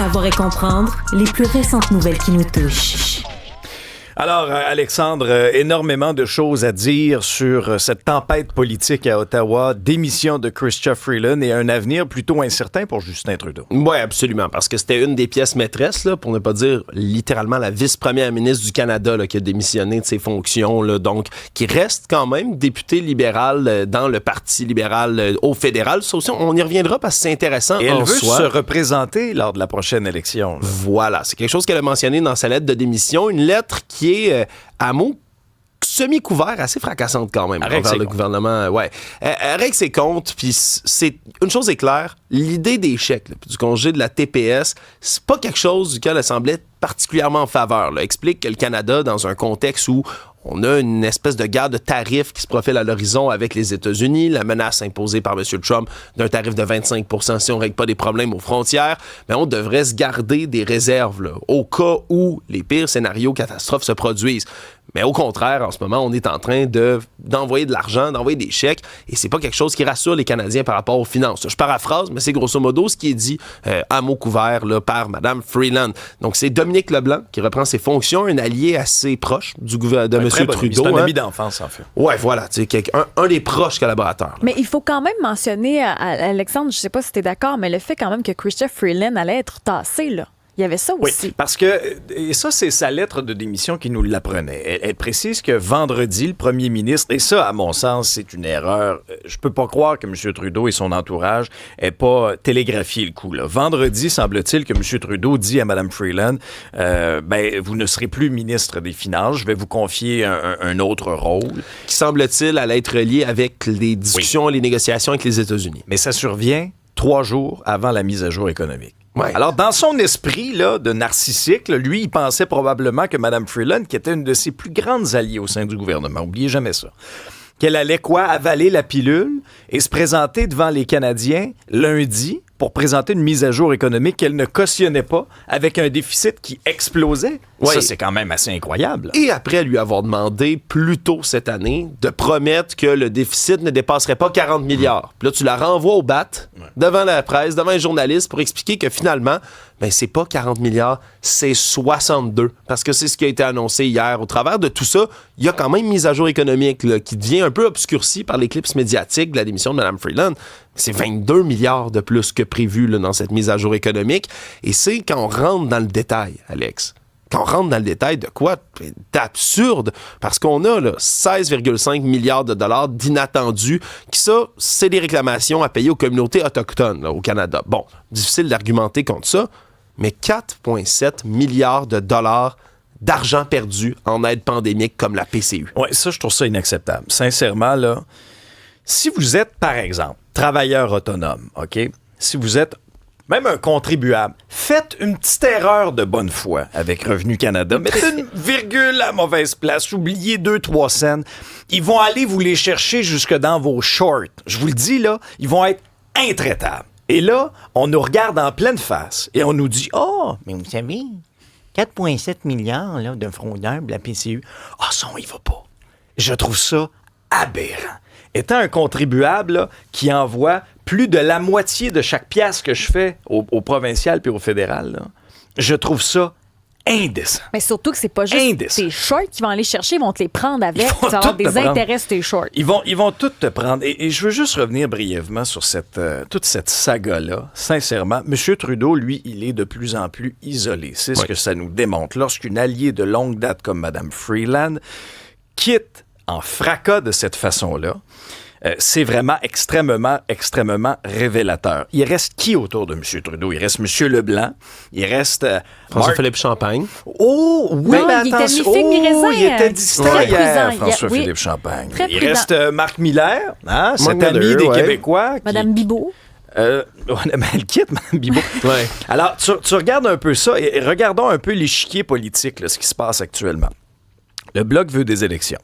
Savoir et comprendre les plus récentes nouvelles qui nous touchent. Alors, Alexandre, énormément de choses à dire sur cette tempête politique à Ottawa, démission de Chrystia Freeland et un avenir plutôt incertain pour Justin Trudeau. Oui, absolument, parce que c'était une des pièces maîtresses, là, pour ne pas dire littéralement la vice-première ministre du Canada là, qui a démissionné de ses fonctions, là, donc qui reste quand même député libéral dans le Parti libéral au fédéral. Ça aussi, on y reviendra parce que c'est intéressant et en elle veut soi. se représenter lors de la prochaine élection. Là. Voilà, c'est quelque chose qu'elle a mentionné dans sa lettre de démission, une lettre qui est à mots semi-couvert, assez fracassante quand même envers le gouvernement. Ouais. Elle règle ses comptes, puis c'est une chose est claire, l'idée des chèques, là, du congé de la TPS, c'est pas quelque chose duquel elle semblait particulièrement en faveur. Là. Explique que le Canada, dans un contexte où on a une espèce de guerre de tarifs qui se profile à l'horizon avec les États-Unis, la menace imposée par M. Trump d'un tarif de 25 % si on ne règle pas des problèmes aux frontières, mais on devrait se garder des réserves là, au cas où les pires scénarios catastrophes se produisent. Mais au contraire, en ce moment, on est en train d'envoyer de l'argent, d'envoyer des chèques, et c'est pas quelque chose qui rassure les Canadiens par rapport aux finances. Je paraphrase, mais c'est grosso modo ce qui est dit à mots couverts là, par Mme Freeland. Donc, c'est Dominique Leblanc qui reprend ses fonctions, un allié assez proche de M. Trudeau. C'est un ami d'enfance, en fait. Ouais, voilà, un des proches collaborateurs. Là. Mais il faut quand même mentionner, Alexandre, je sais pas si tu es d'accord, mais le fait quand même que Chrystia Freeland allait être tassée, là. Il y avait ça aussi. Oui, parce que, et ça, c'est sa lettre de démission qui nous l'apprenait. Elle précise que vendredi, le premier ministre, et ça, à mon sens, c'est une erreur. Je peux pas croire que M. Trudeau et son entourage aient pas télégraphié le coup. Là. Vendredi, semble-t-il que M. Trudeau dit à Mme Freeland, vous ne serez plus ministre des Finances, je vais vous confier un autre rôle. Qui semble-t-il allait être lié avec les discussions et les négociations avec les États-Unis. Mais ça survient 3 jours avant la mise à jour économique. Ouais. Alors, dans son esprit là, de narcissique, là, lui, il pensait probablement que Mme Freeland, qui était une de ses plus grandes alliées au sein du gouvernement, oubliez jamais ça, qu'elle allait avaler la pilule et se présenter devant les Canadiens lundi pour présenter une mise à jour économique qu'elle ne cautionnait pas avec un déficit qui explosait. Ouais. Ça, c'est quand même assez incroyable. Et après lui avoir demandé plus tôt cette année de promettre que le déficit ne dépasserait pas 40 milliards. Puis là, tu la renvoies au bat devant la presse, devant les journalistes pour expliquer que finalement, c'est pas 40 milliards, c'est 62. Parce que c'est ce qui a été annoncé hier. Au travers de tout ça, il y a quand même une mise à jour économique là, qui devient un peu obscurcie par l'éclipse médiatique de la démission de Mme Freeland. C'est 22 milliards de plus que prévu là, dans cette mise à jour économique. Et c'est quand on rentre dans le détail, Alex. Quand on rentre dans le détail de quoi? D'absurde. Parce qu'on a là, 16,5 milliards de dollars d'inattendus. Qui ça, c'est des réclamations à payer aux communautés autochtones là, au Canada. Bon, difficile d'argumenter contre ça, mais 4,7 milliards de dollars d'argent perdu en aide pandémique comme la PCU. Oui, ça, je trouve ça inacceptable. Sincèrement, là, si vous êtes, par exemple, travailleur autonome, OK? Si vous êtes même un contribuable, faites une petite erreur de bonne foi avec Revenu Canada. Mettez une virgule à mauvaise place, oubliez 2-3 cents. Ils vont aller vous les chercher jusque dans vos shorts. Je vous le dis, là, ils vont être intraitables. Et là, on nous regarde en pleine face et on nous dit « Oh, mais vous savez, 4,7 milliards là, de fraudeurs de la PCU. Ah, ça, on y va pas. » Je trouve ça aberrant. Étant un contribuable là, qui envoie plus de la moitié de chaque pièce que je fais au provincial puis au fédéral, là, je trouve ça indécent. Mais surtout que c'est pas juste tes shorts qu'ils vont aller chercher, ils vont te les prendre avec. Tu vas avoir des intérêts sur tes shorts. Ils vont tout te prendre. Et je veux juste revenir brièvement sur toute cette saga-là. Sincèrement, M. Trudeau, lui, il est de plus en plus isolé. C'est ce que ça nous démontre. Lorsqu'une alliée de longue date comme Mme Freeland quitte en fracas de cette façon-là, c'est vraiment extrêmement, extrêmement révélateur. Il reste qui autour de M. Trudeau? Il reste M. Leblanc, il reste François-Philippe Champagne. Oh, oui, non, mais attention. Il était distrait hier, François-Philippe Champagne. Il reste Marc Miller, cet ami des Québécois. Mme Bibeau. Elle quitte, Mme Bibeau. Ouais. Alors, tu regardes un peu ça et regardons un peu l'échiquier politique, là, ce qui se passe actuellement. Le Bloc veut des élections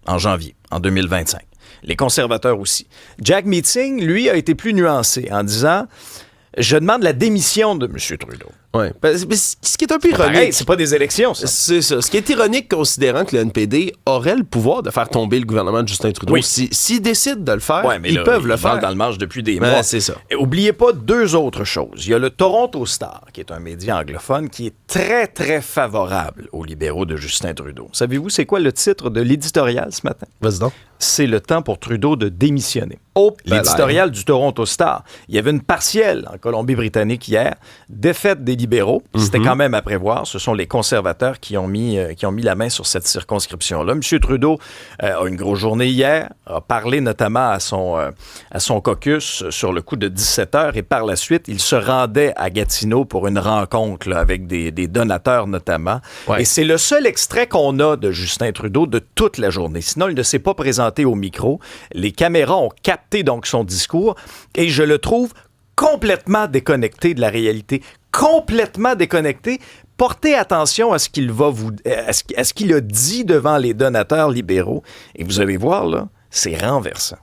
en janvier, en 2025. Les conservateurs aussi. Jack Meeting, lui, a été plus nuancé en disant « Je demande la démission de M. Trudeau. » Ouais. Ce qui est un peu ironique. Pareil, c'est pas des élections, ça. C'est ça. Ce qui est ironique, considérant que le NPD aurait le pouvoir de faire tomber le gouvernement de Justin Trudeau. Oui. S'ils décident de le faire, Ouais, mais ils là, peuvent le faire. Dans le marge depuis des Ouais, mois. c'est ça. Et oubliez pas deux autres choses. Il y a le Toronto Star, qui est un média anglophone, qui est très, très favorable aux libéraux de Justin Trudeau. Savez-vous c'est quoi le titre de l'éditorial ce matin? Vas-y donc. C'est le temps pour Trudeau de démissionner. Oh, L'éditorial du Toronto Star. Il y avait une partielle en Colombie-Britannique hier, défaite des libéraux. C'était quand même à prévoir. Ce sont les conservateurs qui ont mis la main sur cette circonscription-là. M. Trudeau a une grosse journée hier, a parlé notamment à son caucus sur le coup de 17 heures et par la suite, il se rendait à Gatineau pour une rencontre là, avec des donateurs notamment. Ouais. Et c'est le seul extrait qu'on a de Justin Trudeau de toute la journée. Sinon, il ne s'est pas présenté au micro. Les caméras ont capté donc son discours et je le trouve complètement déconnecté de la réalité, complètement déconnecté. Portez attention à ce qu'il à ce qu'il a dit devant les donateurs libéraux et vous allez voir là, c'est renversant.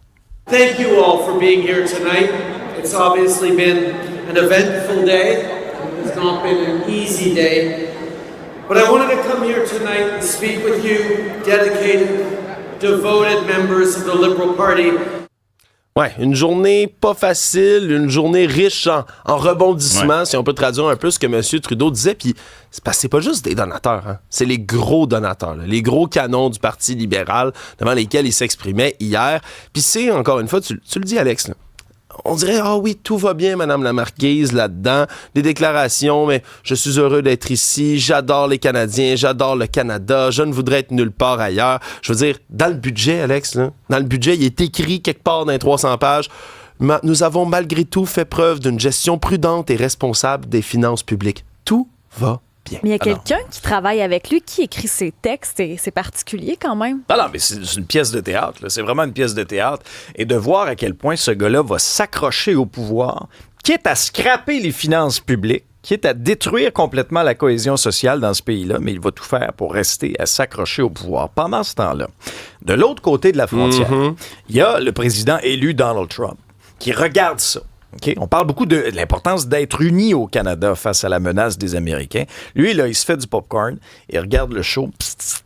Thank you all for being here tonight. It's obviously been an eventful day. It's not been an easy day. But I wanted to come here tonight and speak with you, dedicated, devoted members of the Liberal Party. Ouais, une journée pas facile, une journée riche en rebondissements, si on peut traduire un peu ce que M. Trudeau disait. Puis c'est parce que c'est pas juste des donateurs, hein. C'est les gros donateurs, là, les gros canons du Parti libéral devant lesquels il s'exprimait hier. Puis c'est, encore une fois, tu le dis, Alex, là, on dirait, ah oui, tout va bien, Madame la Marquise, là-dedans. Des déclarations, mais je suis heureux d'être ici, j'adore les Canadiens, j'adore le Canada, je ne voudrais être nulle part ailleurs. Je veux dire, dans le budget, Alex, là, dans le budget, il est écrit quelque part dans les 300 pages, nous avons malgré tout fait preuve d'une gestion prudente et responsable des finances publiques. Tout va bien. Mais il y a quelqu'un qui travaille avec lui, qui écrit ses textes, et c'est particulier quand même. Non, mais c'est une pièce de théâtre. Là. C'est vraiment une pièce de théâtre. Et de voir à quel point ce gars-là va s'accrocher au pouvoir, quitte à scraper les finances publiques, quitte à détruire complètement la cohésion sociale dans ce pays-là, mais il va tout faire pour rester à s'accrocher au pouvoir. Pendant ce temps-là, de l'autre côté de la frontière, il y a le président élu Donald Trump qui regarde ça. Okay? On parle beaucoup de l'importance d'être unis au Canada face à la menace des Américains. Lui, là, il se fait du popcorn, il regarde le show,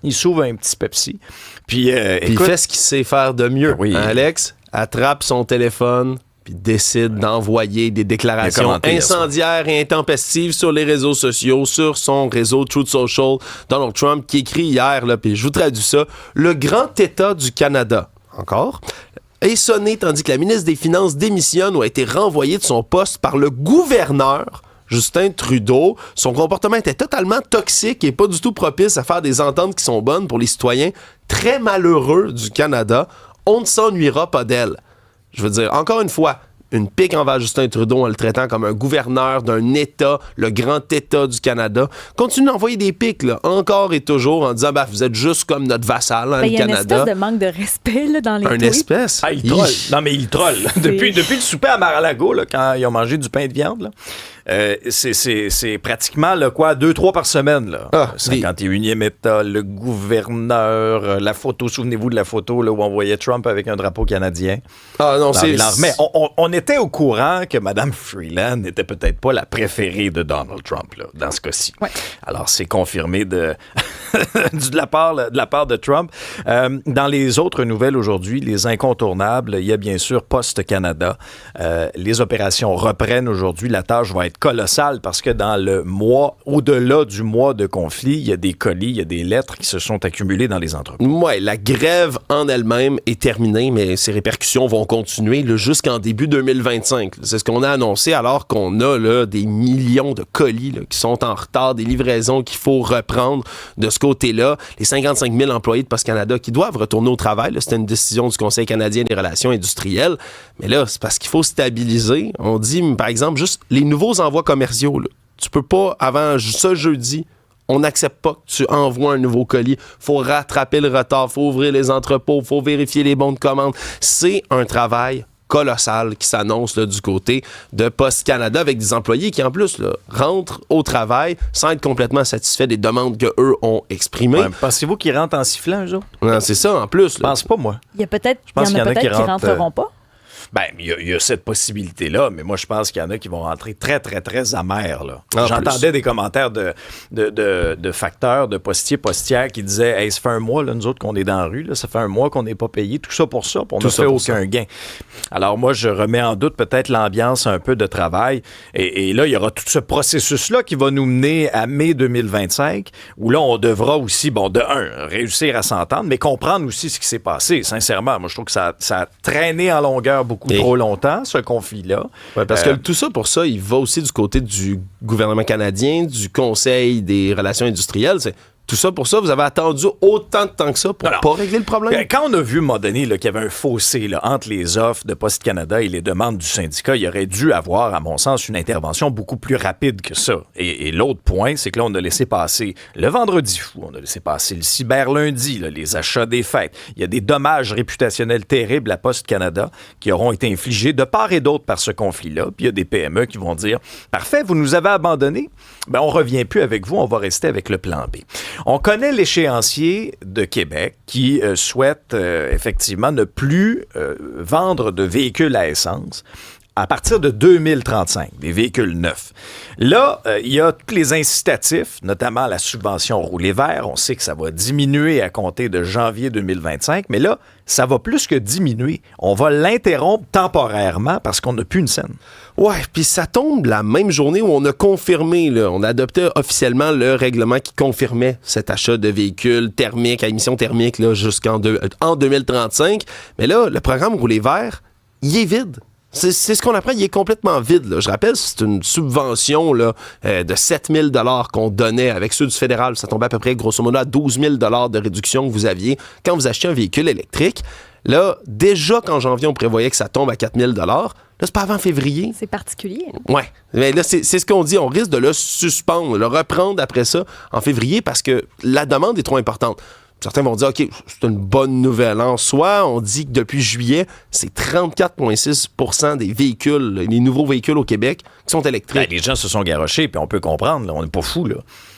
il s'ouvre un petit Pepsi. Puis il fait ce qu'il sait faire de mieux. Oui. Hein, Alex attrape son téléphone puis décide d'envoyer des déclarations incendiaires et intempestives sur les réseaux sociaux, sur son réseau Truth Social. Donald Trump qui écrit hier, là, puis je vous traduis ça, « Le grand État du Canada », encore, est sonné tandis que la ministre des Finances démissionne ou a été renvoyée de son poste par le gouverneur Justin Trudeau. Son comportement était totalement toxique et pas du tout propice à faire des ententes qui sont bonnes pour les citoyens très malheureux du Canada. On ne s'ennuiera pas d'elle. Je veux dire, encore une fois, une pique envers Justin Trudeau en le traitant comme un gouverneur d'un État, le grand État du Canada. Continue d'envoyer des piques, là, encore et toujours, en disant, vous êtes juste comme notre vassal, hein, le Canada. Il y a une espèce de manque de respect là, dans les tweets. Une espèce? Ah, il troll. Non, mais il troll. Depuis le souper à Mar-a-Lago, là, quand ils ont mangé du pain de viande, là, c'est pratiquement 2-3 par semaine. Là. 51e État, le gouverneur, la photo, souvenez-vous de la photo là, où on voyait Trump avec un drapeau canadien. Ah non, c'est... Mais on était au courant que Mme Freeland n'était peut-être pas la préférée de Donald Trump, là, dans ce cas-ci. Ouais. Alors, c'est confirmé de la part de Trump. Dans les autres nouvelles aujourd'hui, les incontournables, il y a bien sûr Poste Canada. Les opérations reprennent aujourd'hui. La tâche va être colossale parce que dans le mois, au-delà du mois de conflit, il y a des colis, il y a des lettres qui se sont accumulées dans les entreprises. Ouais, la grève en elle-même est terminée, mais ses répercussions vont continuer là, jusqu'en début 2025. C'est ce qu'on a annoncé alors qu'on a là, des millions de colis là, qui sont en retard, des livraisons qu'il faut reprendre de ce côté-là. Les 55 000 employés de Poste Canada qui doivent retourner au travail, là, c'était une décision du Conseil canadien des relations industrielles. Mais là, c'est parce qu'il faut stabiliser. On dit, par exemple, juste les nouveaux envois commerciaux. Là. Tu peux pas, avant ce jeudi, on n'accepte pas que tu envoies un nouveau colis. Faut rattraper le retard, faut ouvrir les entrepôts, faut vérifier les bons de commande. C'est un travail colossal qui s'annonce là, du côté de Poste Canada avec des employés qui, en plus, là, rentrent au travail sans être complètement satisfaits des demandes qu'eux ont exprimées. Ouais, pensez-vous qu'ils rentrent en sifflant, eux autres? Non, c'est ça, en plus. Je pense pas, moi. Il y en a peut-être qui rentreront pas. Ben, il y a cette possibilité-là, mais moi, je pense qu'il y en a qui vont rentrer très, très, très amers, là. J'entendais des commentaires de facteurs, de postiers-postières qui disaient « Hey, ça fait un mois, là, nous autres, qu'on est dans la rue, là, ça fait un mois qu'on n'est pas payé, tout ça pour ça, puis on n'a fait aucun gain. » Alors moi, je remets en doute peut-être l'ambiance un peu de travail, et là, il y aura tout ce processus-là qui va nous mener à mai 2025, où là, on devra aussi, réussir à s'entendre, mais comprendre aussi ce qui s'est passé. Sincèrement, moi, je trouve que ça a traîné en longueur beaucoup trop longtemps, ce conflit-là. Ouais, parce que tout ça, pour ça, il va aussi du côté du gouvernement canadien, du Conseil des relations industrielles. Tout ça, pour ça, vous avez attendu autant de temps que ça pour pas régler le problème? Quand on a vu, à un moment donné, qu'il y avait un fossé là, entre les offres de Poste Canada et les demandes du syndicat, il aurait dû avoir, à mon sens, une intervention beaucoup plus rapide que ça. Et l'autre point, c'est que là, on a laissé passer le vendredi fou, on a laissé passer le cyber-lundi, les achats des fêtes. Il y a des dommages réputationnels terribles à Poste Canada qui auront été infligés de part et d'autre par ce conflit-là. Puis il y a des PME qui vont dire « Parfait, vous nous avez abandonnés, ben on revient plus avec vous, on va rester avec le plan B. » On connaît l'échéancier de Québec qui souhaite effectivement ne plus vendre de véhicules à essence à partir de 2035, des véhicules neufs. Là, il y a tous les incitatifs, notamment la subvention roulée vert. On sait que ça va diminuer à compter de janvier 2025, mais là, ça va plus que diminuer. On va l'interrompre temporairement parce qu'on n'a plus une scène. Ouais, puis ça tombe la même journée où on a confirmé, on a adopté officiellement le règlement qui confirmait cet achat de véhicules thermiques à émission thermique jusqu'en 2035. Mais là, le programme roulé vert, il est vide. C'est ce qu'on apprend, il est complètement vide. Là. Je rappelle, c'est une subvention de 7 000 $ qu'on donnait avec ceux du fédéral. Ça tombait à peu près, grosso modo, à 12 000 $ de réduction que vous aviez quand vous achetiez un véhicule électrique. Là, déjà qu'en janvier, on prévoyait que ça tombe à 4 000 $. Là, c'est pas avant février. C'est particulier. Ouais. Mais là, c'est ce qu'on dit. On risque de le suspendre, le reprendre après ça en février parce que la demande est trop importante. Certains vont dire, OK, c'est une bonne nouvelle en soi. On dit que depuis juillet, c'est 34,6% des véhicules, les nouveaux véhicules au Québec qui sont électriques. Ben, les gens se sont garochés, puis on peut comprendre. Là, on n'est pas fous. Là.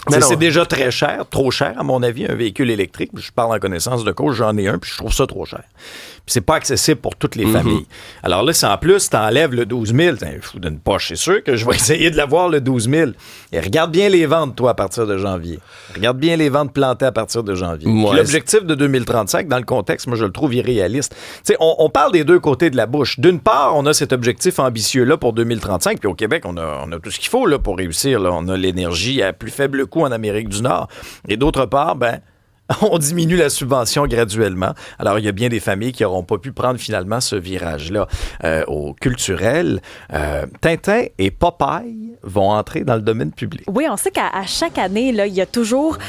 Mais c'est déjà très cher, trop cher, à mon avis, un véhicule électrique. Je parle en connaissance de cause, j'en ai un, puis je trouve ça trop cher. Puis c'est pas accessible pour toutes les familles. Alors là, si en plus, t'enlèves le 12 000, t'es un fou d'une poche, c'est sûr que je vais essayer de l'avoir, le 12 000. Et regarde bien les ventes, toi, à partir de janvier. Regarde bien les ventes plantées à partir de janvier. Ouais, l'objectif de 2035, dans le contexte, moi, je le trouve irréaliste. T'sais, on parle des deux côtés de la bouche. D'une part, on a cet objectif ambitieux-là pour 2035, puis au Québec, on a tout ce qu'il faut là, pour réussir. Là. On a l'énergie à plus faible coût en Amérique du Nord. Et d'autre part, on diminue la subvention graduellement. Alors, il y a bien des familles qui n'auront pas pu prendre finalement ce virage-là. Au culturel, Tintin et Popeye vont entrer dans le domaine public. Oui, on sait qu'à chaque année, là, il y a toujours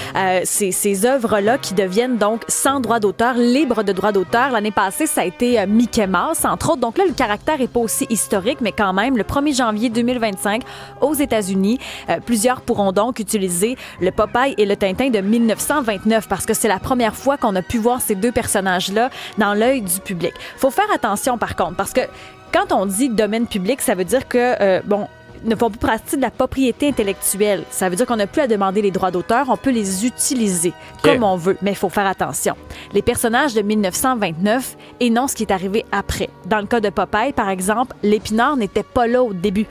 ces œuvres-là qui deviennent donc sans droit d'auteur, libres de droit d'auteur. L'année passée, ça a été Mickey Mouse, entre autres. Donc là, le caractère n'est pas aussi historique, mais quand même, le 1er janvier 2025, aux États-Unis, plusieurs pourront donc utiliser le Popeye et le Tintin de 1929 parce que c'est la première fois qu'on a pu voir ces deux personnages-là dans l'œil du public. Faut faire attention, par contre, parce que quand on dit domaine public, ça veut dire que, ne font plus partie de la propriété intellectuelle. Ça veut dire qu'on n'a plus à demander les droits d'auteur, on peut les utiliser comme on veut, mais il faut faire attention. Les personnages de 1929 et non ce qui est arrivé après. Dans le cas de Popeye, par exemple, l'épinard n'était pas là au début.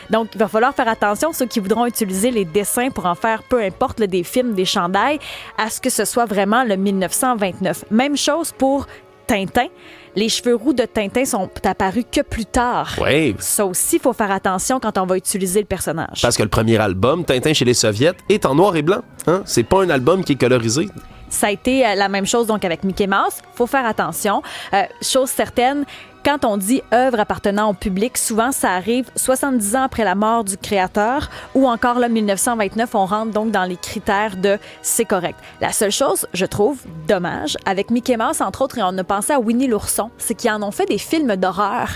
Donc, il va falloir faire attention, ceux qui voudront utiliser les dessins pour en faire, peu importe, là, des films, des chandails, à ce que ce soit vraiment le 1929. Même chose pour Tintin. Les cheveux roux de Tintin sont apparus que plus tard. Oui. Ça aussi, il faut faire attention quand on va utiliser le personnage. Parce que le premier album, Tintin chez les Soviets, est en noir et blanc. Hein? C'est pas un album qui est colorisé. Ça a été la même chose donc avec Mickey Mouse. Il faut faire attention. Chose certaine, quand on dit œuvre appartenant au public, souvent ça arrive 70 ans après la mort du créateur ou encore là 1929, on rentre donc dans les critères de c'est correct. La seule chose, je trouve, dommage, avec Mickey Mouse entre autres, et on a pensé à Winnie l'ourson, c'est qu'ils en ont fait des films d'horreur.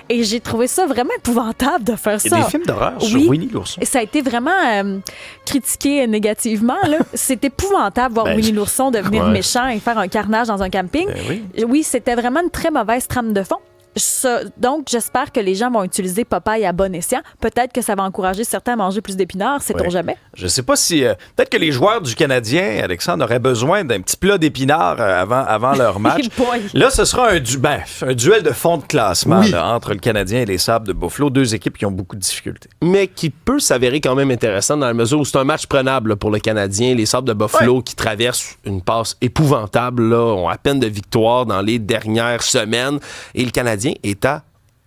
Et j'ai trouvé ça vraiment épouvantable de faire ça. Il y a des films d'horreur sur Winnie l'ourson. Et ça a été vraiment critiqué négativement. Là. C'est épouvantable voir Winnie l'ourson devenir méchant et faire un carnage dans un camping. Oui, c'était vraiment une très mauvaise trame de fond. Donc, j'espère que les gens vont utiliser Popeye à bon escient. Peut-être que ça va encourager certains à manger plus d'épinards, sait-on jamais. Je sais pas si... peut-être que les joueurs du Canadien, Alexandre, auraient besoin d'un petit plat d'épinards avant leur match. Là, ce sera un duel de fond de classement là, entre le Canadien et les Sabres de Buffalo, deux équipes qui ont beaucoup de difficultés. Mais qui peut s'avérer quand même intéressant dans la mesure où c'est un match prenable là, pour le Canadien. Les Sabres de Buffalo qui traversent une passe épouvantable, là, ont à peine de victoire dans les dernières semaines. Et le Canadien est à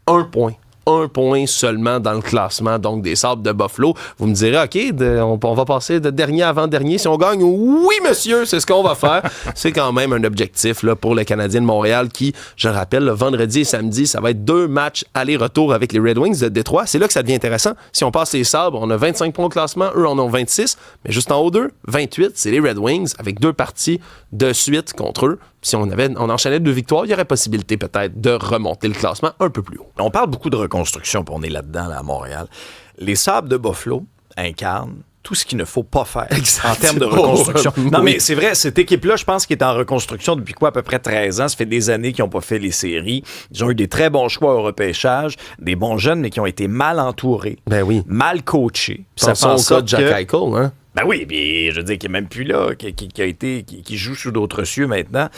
1 point. 1 point seulement dans le classement donc des Sabres de Buffalo. Vous me direz, OK, on va passer de dernier avant-dernier. Si on gagne, oui, monsieur, c'est ce qu'on va faire. C'est quand même un objectif là, pour le Canadien de Montréal qui, je le rappelle, le vendredi et samedi, ça va être 2 matchs aller-retour avec les Red Wings de Détroit. C'est là que ça devient intéressant. Si on passe les Sabres, on a 25 points au classement, eux en ont 26, mais juste en haut d'eux, 28, c'est les Red Wings avec 2 parties de suite contre eux. Si on enchaînait 2 victoires, il y aurait possibilité peut-être de remonter le classement un peu plus haut. On parle beaucoup de reconstruction, puis on est là-dedans, là, à Montréal. Les Sabres de Buffalo incarnent tout ce qu'il ne faut pas faire en termes de reconstruction. Non, mais c'est vrai, cette équipe-là, je pense qu'elle est en reconstruction depuis à peu près 13 ans. Ça fait des années qu'ils n'ont pas fait les séries. Ils ont eu des très bons choix au repêchage, des bons jeunes, mais qui ont été mal entourés, mal coachés. Ça pense au cas de Jack Eichel, hein? Ben oui, puis je veux dire qu'il n'est même plus là, qui joue sous d'autres cieux maintenant.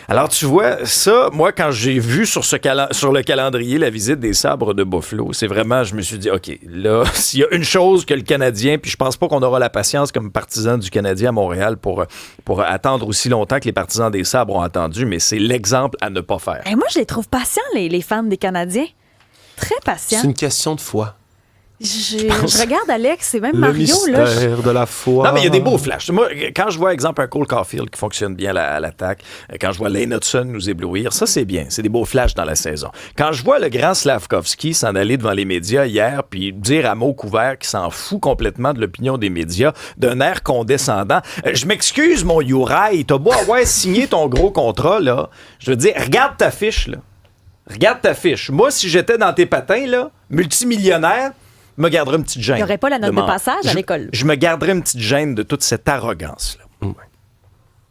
Alors tu vois, ça, moi, quand j'ai vu sur le calendrier la visite des Sabres de Buffalo, c'est vraiment, je me suis dit, OK, là, s'il y a une chose que le Canadien, puis je pense pas qu'on aura la patience comme partisans du Canadien à Montréal pour attendre aussi longtemps que les partisans des Sabres ont attendu, mais c'est l'exemple à ne pas faire. Et moi, je les trouve patients, les fans des Canadiens. Très patients. C'est une question de foi. Je regarde Alex et même le Mario. Mystère là, de la foi. Non, mais il y a des beaux flashs. Moi, quand je vois, exemple, un Cole Caulfield qui fonctionne bien à l'attaque, quand je vois Lane Hudson nous éblouir, ça, c'est bien. C'est des beaux flashs dans la saison. Quand je vois le grand Slavkovski s'en aller devant les médias hier puis dire à mots couverts qu'il s'en fout complètement de l'opinion des médias, d'un air condescendant, je m'excuse, mon Uri, t'as beau avoir signé ton gros contrat, là. Je veux dire, regarde ta fiche, là. Regarde ta fiche. Moi, si j'étais dans tes patins, là, multimillionnaire, me garderais une petite gêne. Il n'y aurait pas la note de passage à l'école. Je me garderais une petite gêne de toute cette arrogance-là.